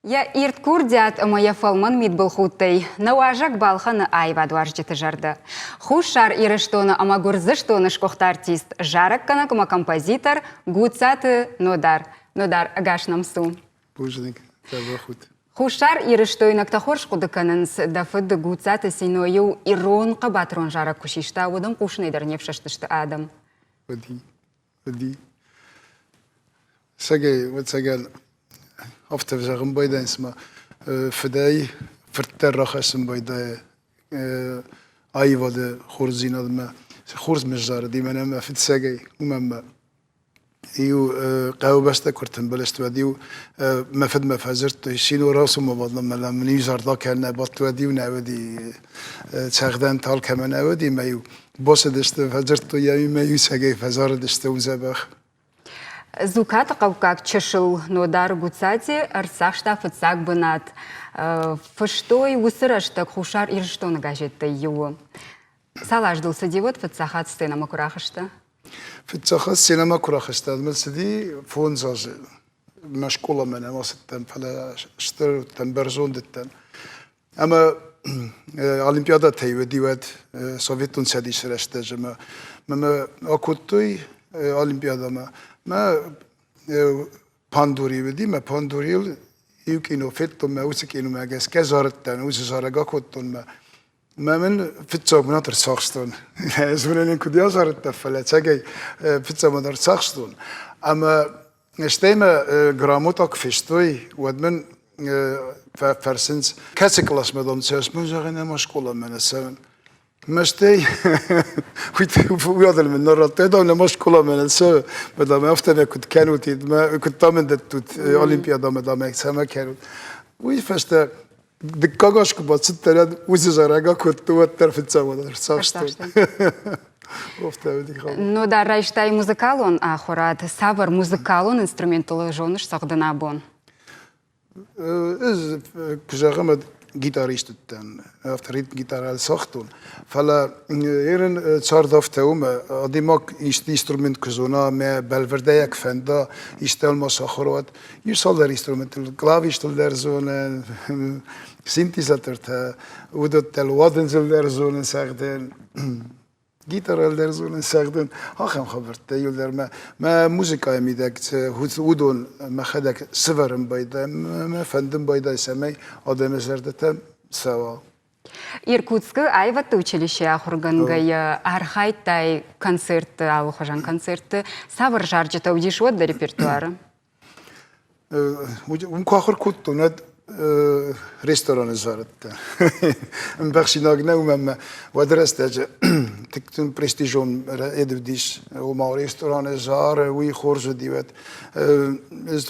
Я ирт курдят моя фалман мид был хуттей. Науажак балхана айва дуаржите жарды. Хушар ирыштона ама гурзыштона шкохта артист. Жарак канак ама композитор гуцаты нодар. Нодар агашнам су. Бужник, таба худ. Хушар ирыштойнак тахорш кудыканынс дафыд гуцаты синою ирон кабатрон жарак кушишта удым кушнейдер невшаштышты адам. ودي سجى وتسجل أفتح زغم بيدا اسمه فداي فرتر رخصم بيدا أي وده خورزين هذا ما خورز مجزار دي من ما في تسجى وما يو قاو بس تكرتن بلشت وديو ما فد ما فزرت شينو راسه ما بدنا ما من يزار ذاك أنا بطل وديو نعودي تاخدان تال كمان نعودي ما يو بوس دست فزرت يا ما يو سجى فزار دست وزبخ زوكات قوكاك تششل نودار гуцати арсахшта фыцак бынат. Фыштой усырыштык хушар ирштон газетты ю. Салаждылсы дивот фыцахат сцена макурахышты. فتصخص سينما كراخست هذا مسدي فون زاج مشكولة من وسط فلا اشتر تنبرزون دتن أما أولمبيادا تيو ديوات سوفيتون سدي سرشت جما ما أكوتوي أولمبيادا ما باندوري ودي ما باندوريل يمكنه فيتو ما وسكينه ما جس كزارتن وزارجا كوتون ما من فيتسوق مناطر ساخستون زمانين كودي أزار التفلة تجي فيتسوق مناطر ساخستون أما نشتيما جراموتك فيشتوي ودمن فرسنس كاسكلاس مدام سياس مجاغنا مشكلة من السن مشتي ويادل من نرى تدا ولا مشكلة من السن مدام أفتنا كنت كانوا ما كنت تامن دتوت أولمبيادا مدام إكسما كانوا ويفشت دكاغاش كبات ترى وزجاجا كنت توتر في التسوى صافست Ну да, райштай музыкалон ахурат, савар музыкалон инструменталы жонуш сагдына бон. إز كجاغم جيتاريست تن أفتريت جيتار ساختون فلا إيرن صار دفتهم أديمك إنسترومنت كزونا ما بالفرديك فندا يشتغل مساخرات يصل الإنسترومنت الكلافيش تلدرزون سينتيزاتور تا ودت الوادن تلدرزون ساعدين جيتار تلدرزون ساعدين آخر خبرت يقول ما موسيقى ميدك هودون ما خدك سفرم بايدا ما فندم بايدا يسمي آدم زردتم سوا Иркутск айватты училище ахургангай архайтай концерт алухажан концерт савар жаржета удишот да репертуары. ونكو كنت ند ريستوران زارت مبخشي ناقنا ومما ودرست تكتون برستيجون ادوديش وما ريستوران زار وي خورج ديوات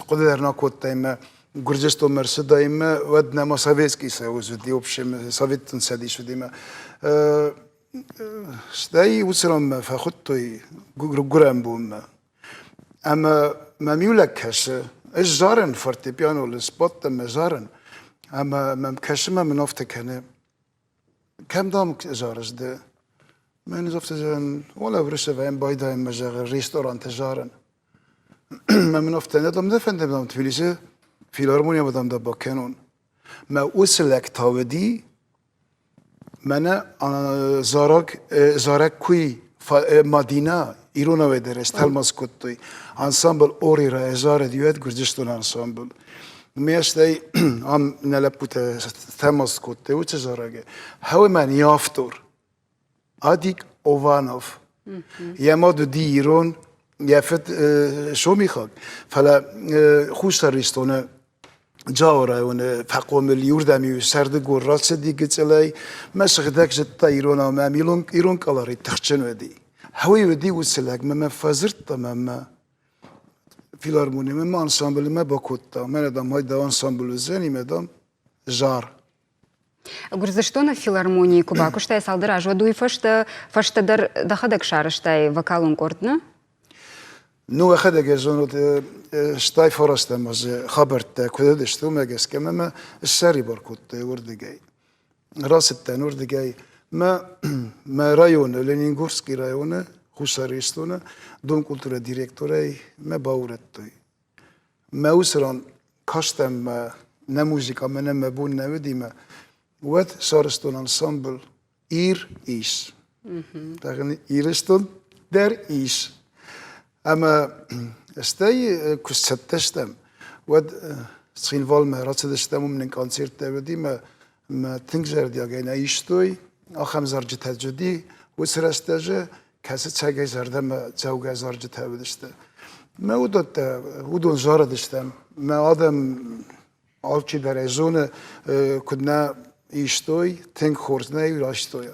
قدرنا كنت تايما Gürcistan Mersedayma ودنا ما سوفيتسكي سوز ديو بشم سوفيتن سديش ديما شتاي وصلنا فخطي جرام بوم أما ما ميولكش الجارن فرتي بيانو السبوت ما جارن أما ما مكشمة من أفتك هنا كم دام جارج ده ما نزفت جان ولا برشة فين بايدا ما جار ريستوران تجارن ما من أفتنا دام دفن دام تفيليسه فيلارمونيا بدم دبا كانون ما وصلك تاودي منا زارك كوي مدينة إيرونا ودرس تلمس كتوي انسامبل أوري رأيزار ديوت گردشتون انسامبل ميشتاي ام نلبوت تلمس كتوي وتزارجه هو من يافتور أديك أوفانوف يماد دي إيرون يفت شو ميخاك فلا خوش تريستونه جاورا ون فقوم اليوردامي سرد قرات دي قتلي ما شغدك جت ايرونا ما ميلون ايرون كالاري تخشن ودي هوي ودي وسلاك ما فازرت ما فيلارموني ما انسامبل ما باكوتا ما ندم هيدا انسامبل زاني مدام جار Гурзыштона филармонии кубакуштай салдыра жодуй фаштадар дахадак шарыштай вокалун кордна? نو أخذ جزونة شتاي فرست مز خبرت كده دشتو ما جس كمان السري بركوت ورد جاي راس التنور ورد جاي ما رايون لينينغورسكي رايون خوشاريستونا دون كولتورا ديريكتوري ما باورتوي ما وسران كاستم نه موزیکا من مبون نودیم ود سارستون انسامبل ایش دقیقا ایرستون در ایش اما استی کستشتم ود سخین وال مهرات داشتم و من کنسرت دادیم ما تنگزر دیگه ایشتوی آخام زرج تجدی و سرستاجه کسی چگه زردم جوگه زرج تودشته ما ودون زار داشتم ما آدم آلچی در ازون کدنا ایشتوی تنگ خورد نه راشتوی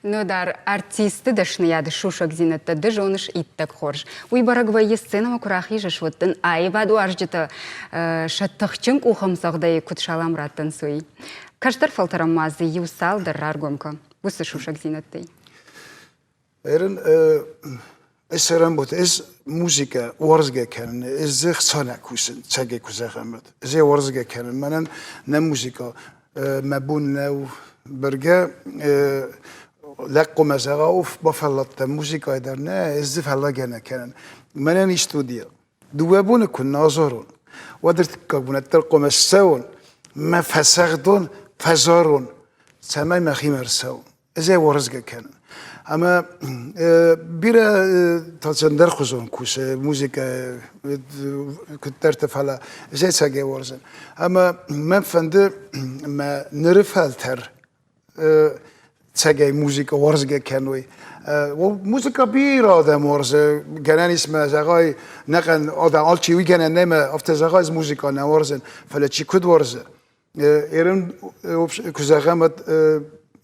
Ну дар артисты дашнияды шушак зинетті дыжоныш иттік хорж. Уйбарагвайы сценама курахи жашваттын айваду аржыты шаттықчын ухамсағдай күтшалам раттын суй. Каштар фалтарамазы юсалдар раргомка. Бусы шушак зинетті. Ерін اسرم بود از موسیقی ورزگه کنن از زخ سانه کوسن چگه کوزه خمرد از ورزگه کنن منن نه موسیقی مبون نه برگه لقو مثلا اوف بفلت موسیقی در نه از فلاگه نکنن منن استودیو دوابون کن نازارون ودرت کابون ترقم السون ما فسخدون فزارون سمای مخیمر سون از ورزگه کنن اما بیره تاچندر خوزون کوشه موسیقی کترت فلا زی سگه ورزن اما من فنده ما نرفلتر سگه موسیقی ورزگه کنوی و موسیقی بیر آدم ورزه گنن اسم زغای نکن آدم آلچی وی گنن نمی افت زغای از موسیقی نورزن فلا چی کد ورزه ایران کزغمت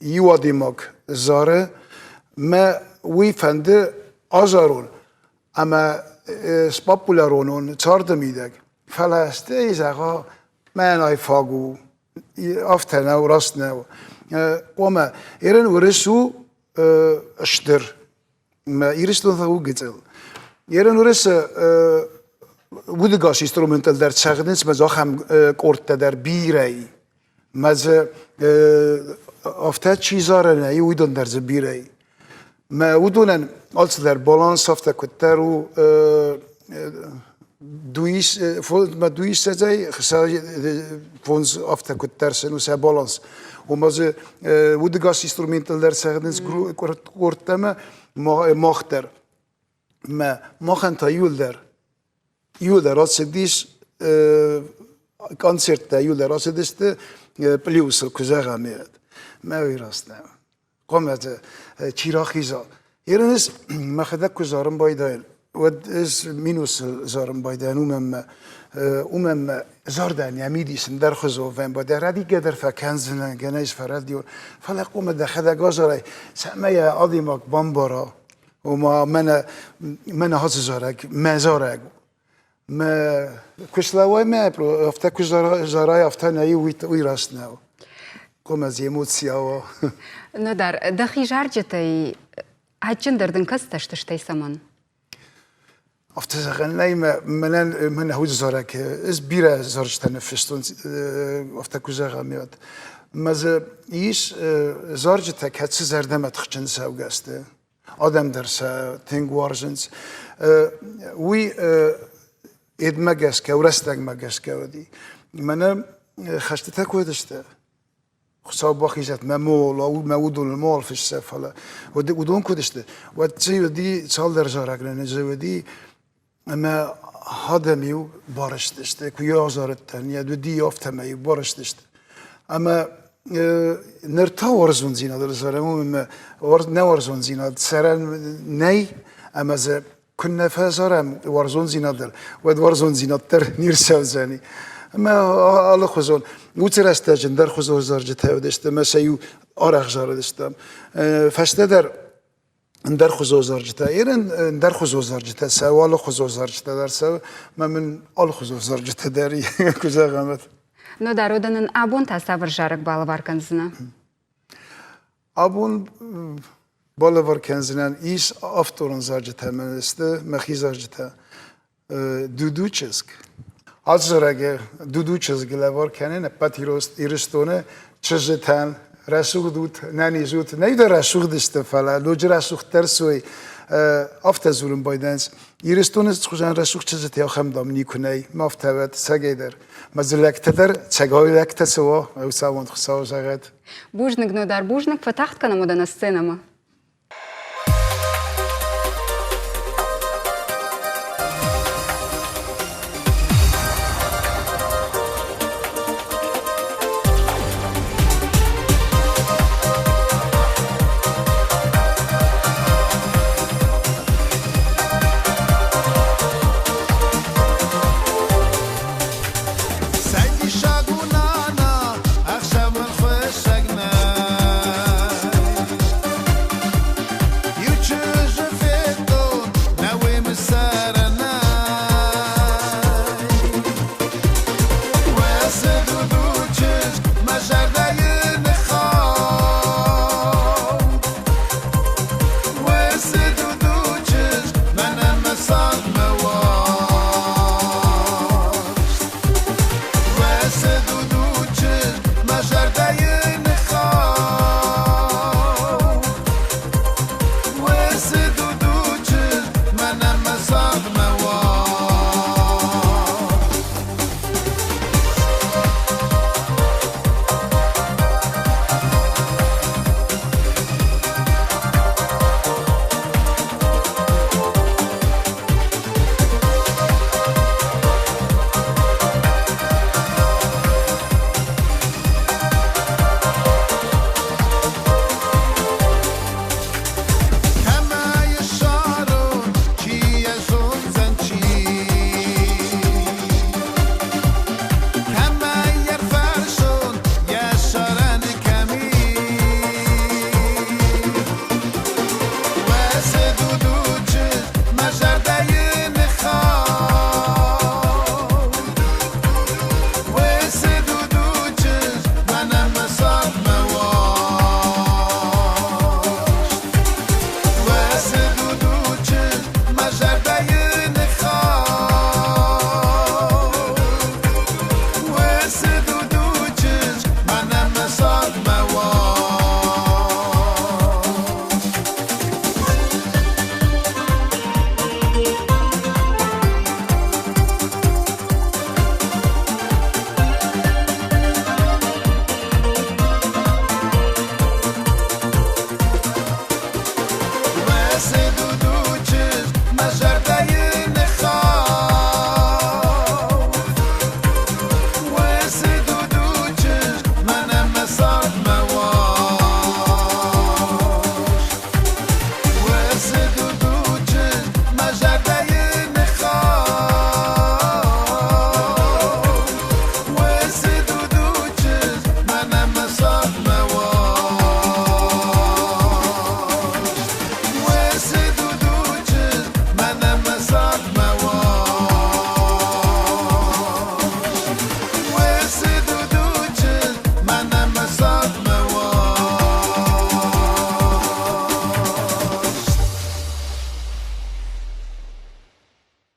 یوادی ماک زاره ما وی فنده آزارون اما سپاپولارونون چارد میدگ فلسته ایز آقا من آی فاگو افته نو راست نو وما ایران ورسو اشتر ما ایرستون ثاو گتل ایران ورس بودگاش instrumental در چقدنس مزا هم کورت در بیری مزا افته چیزاره نه یودن در زبیری ما ودونن als در balans after کترو دویش سازی خسای فونز after کتر سنو سه balans و مازه ودگاس instrumental در سردنس کورتما ماختر ما خن تا یول در راست دیش کنسرت تا یول در راست دیست پلیوس کجا میاد ما ویراست نه قامت چیراخیزا ایرانیس مخدک کجارم بایدن ود از مینوس زارم بایدن اومم زاردن یمیدی سندر خزو وین با دردی قدر فکنزن گنایش فردیون فلا قوم دخده گازاره سمه آدیماک بامبارا و ما من هاز زارک مزارک ما کشلاوای ما برو افتا کجارای افتا نایی وی راست نو قوم از ایموسیا Ну дар дахи жаржытай хачын дардын касташтыштай саман. افتزاقن نايمة من هود زارك از بيرا زارج تنفستون افتكوزاقا مياد مازه ایش زارج تکت زردم اتخچن سوگسته آدم درسه تنگ وارجنز وی اید مگس که و رستگ مگس که ودی منم خشته تکوه داشته خصاب باخیزت ممول او مودون المال في السفله ودون كدشته وتزودي صال در زارگرن زودي اما هادمیو بارشتشته کیا زارتن یا دو دی افتمیو بارشتشته اما نرتا ورزون زینا در زارمو نه ورزون زینا سرن نی اما ز كنا فازرم ورزون زینا در ود ورزون زینا تر نیرسال زنی اما الله خزون وترستاجن در خزو زارجته ودشته مسیو آرخ زاردشتم فشته در خزو زارجته ایران در خزو زارجته سوال خزو زارجته در سو من آل خزو زارجته داری کجا قامت Ну дар оданын абон тасавр жарык балы бар канзына. Abun balı var kendinden iş aftorun zarcıta meneste mehi zarcıta dudu çizg. Az zarage dudu çizgiler var kendine patirost iristone çizgiten رسوخ دوت نانی زود نیده رسوخ دسته فلا لوج رسوخ ترسوی افت زورم بایدنس ایرستونس خوشن رشوق چیزی یا خم دامنی کنی مافتوت سگیدر مزلک تدر چگای لک تسوا او سوند خساو زغد Бужник, ну дар бужник фатахт кана модана сценама.